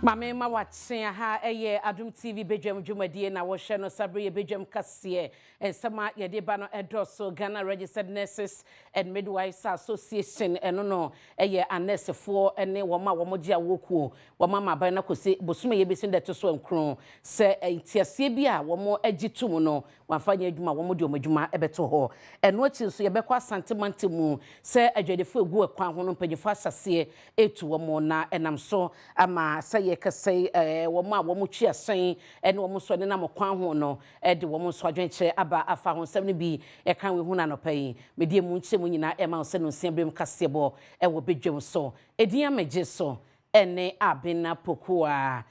Mame ma watse ha eye Adom TV Badwam dwumadie na wo hye no sabre ye Badwam kase ensema ye de ba no edoso Ghana Registered Nurses and Midwives Association eno no eye anesefo ene wo ma wo mogia wokuo wo ma ma ban na kose bosuma ye besin de to so nkron se entiase bi a wo mo agitum no wamfanya adwuma wo mo de omadwuma ebeto ho eno achi so ye bekwa santimante mu se adwadefo egu akwan ho no mpagifo asase etu wo mo na enam so ama se kasai woma womu twi asan ene womu so ne na mokwan ho no de womu so adwenche aba afa ho nsem ne bi e kan we hu na no pai medie mu nche mu nyina e ma se no nsia brem kasebo e wo Badwam so edian megye so ene abena pokua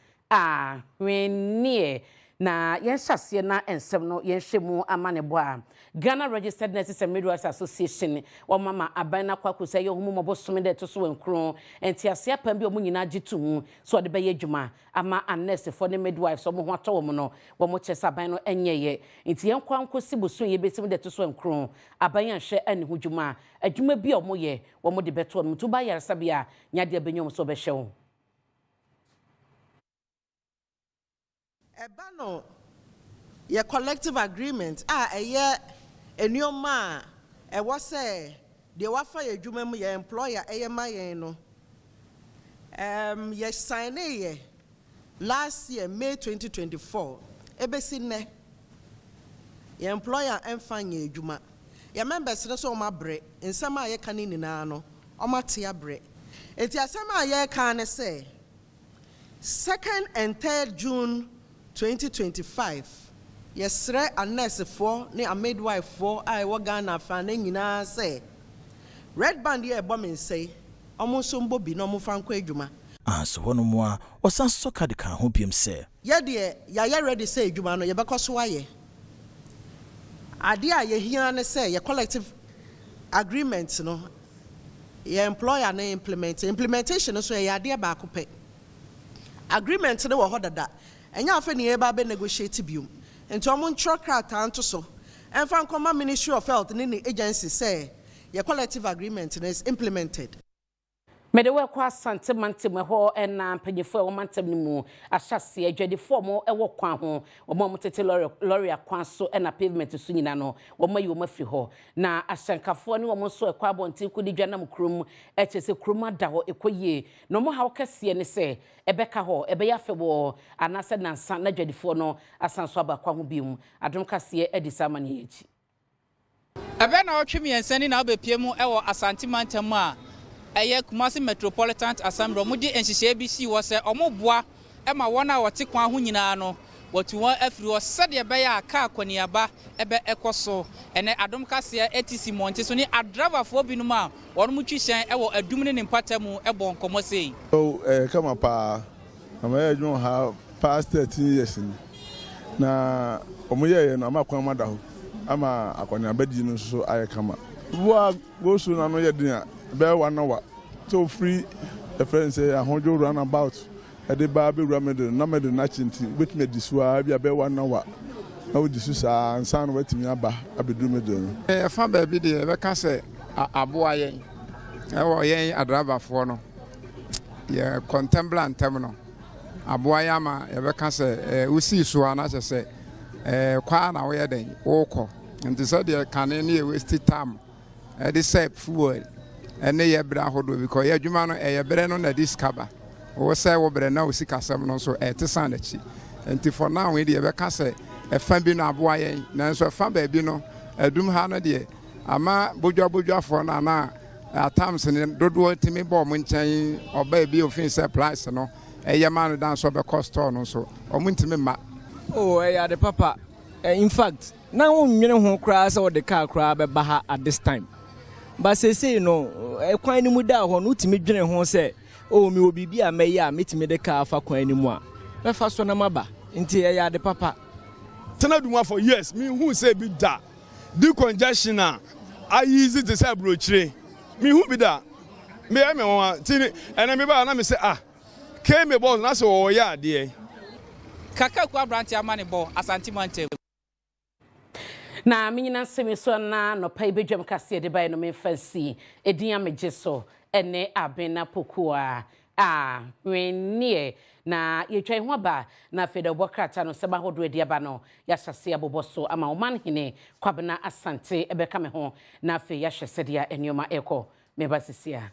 hwenie na yenhyase na ensem no yenhwemu amanebo a Ghana Registered Nurses and Midwives Association wa mama abana kwakusa ye homu mobosome de to so enkron entiase apam bi omunyina gitumu so de beye dwuma ama nurse for the midwives omo ho ato wo no wo mo chesa aban no enyeye enti yenkwa nkosi boso ye besim de to so enkron aban ahwe ani ho dwuma adwuma bi omo ye wo mo de beto no tuba yaresa bia nyade abenyom so be hwe wo Ebano ye collective agreement eye enioma e was say de wafa ye dwuma mu ye employer eye mayen no ye sign ye last year May 2024 ebesi ne ye employer emfanye dwuma ye members no so ma bre nsema ye kan ni na no o ma te abre enti asema ye kan ne say 2nd and 3rd June 2025 yesre a nurse for ne a midwife for I wa Ghana fa na nyina say red band ye ebo men say omonso mbobi no mfa nkwa adwuma so hono mo a osan soka de kan ho biem say ye de ya ready say adwuma no ye bekoso aye ade a ye hia ne say ye collective agreement no ye employer na implementation so ye ade ba akopɛ agreement ne wo hodada enya afa ne eba be negotiate biom enti omo ntro krata nto so emfa nkoma Ministry of Health ne agency say your collective agreement is implemented. Medewe kwa santimante ho ena mpanyefo e womantem ni mu ahyase adwadefo mo e wo kwan ho wo mo tete lorry akwan so ena pavement so nyina no wo mayi wo mafiri ho na ahyankafo ne wo mo so e kwa bonti kudi dwanam krom e chese krom ada ho ekoyie no mo ha wokase ne se ebeka ho ebeya febo anase nansa na adwadefo no asanso aba kwa ho bium Adom kase edisa mane echi ebe na otwe miensani na obepie mu e wo asantimantem a eye Kumasi Metropolitan Assembly mudi enhihye bi si wo se omoboa e ma wona wote kwan ho nyina no watu won afiri wo sede be ya aka akoniaba ebe ekoso ene Adom kase etisi monte so ni adrava fo bi no ma won mu twihyen e wo adum ne mpatamu e bon komo sei kama pa amaye dwon ha past 13 years na omoye no amakwan madaho ama akoniaba di no so aye kama wo go so na no ye din be 1 hour so free the friends say a hundred run about e de ba be ramede na mede na chinti wetime disua bia be 1 hour na wo disu sa ansan no wetime aba abedu medo e fa ba bi de be ka se aboa yen e wo yen adraba fo no ye contemplant tem no aboa ya ma e be ka se usi so ana se kwa na wo ye den wo ko nti so de kan ne e waste time e de sep fuel ene ye bra hodo because ye adwuma no ye bere no na discover wo say wo bere na wo sikasem no so te san achi enti for now we de be ka say e fa bi no aboa yen na so fa ba bi no adum ha no de ama bodwa for na atams ne dodo timi bo mo nchen oba bi ofin say price no ye ma no dan so be cost no so o mo ntimi ma ya de papa in fact na wo nwene ho kra say wo de car kra be ba ha at this time. But say no, a quine muda or no to me dwene ho say, oh, me will be a mayor, meet me the car for quine moi. The first one maba, into ya the papa. Tanaduma for years, me who say be that. Decongestion, I easy to say brochure. Me who be that? Me, I want tini, and I remember, say, KMA boss, that's all, yeah, dear. Kaka kwa branch ya money ball, asantimante. Na minyina semiso na no pai Badwam kase de bai no me fancy edian megye so ene abena pokua wennie na yetwa ho ba na feda bokrata no seba hodo edi aba no yasase aboboso ama oman hene kwabena asante ebeka me ho na fe yahye sedia enioma eko meba sisia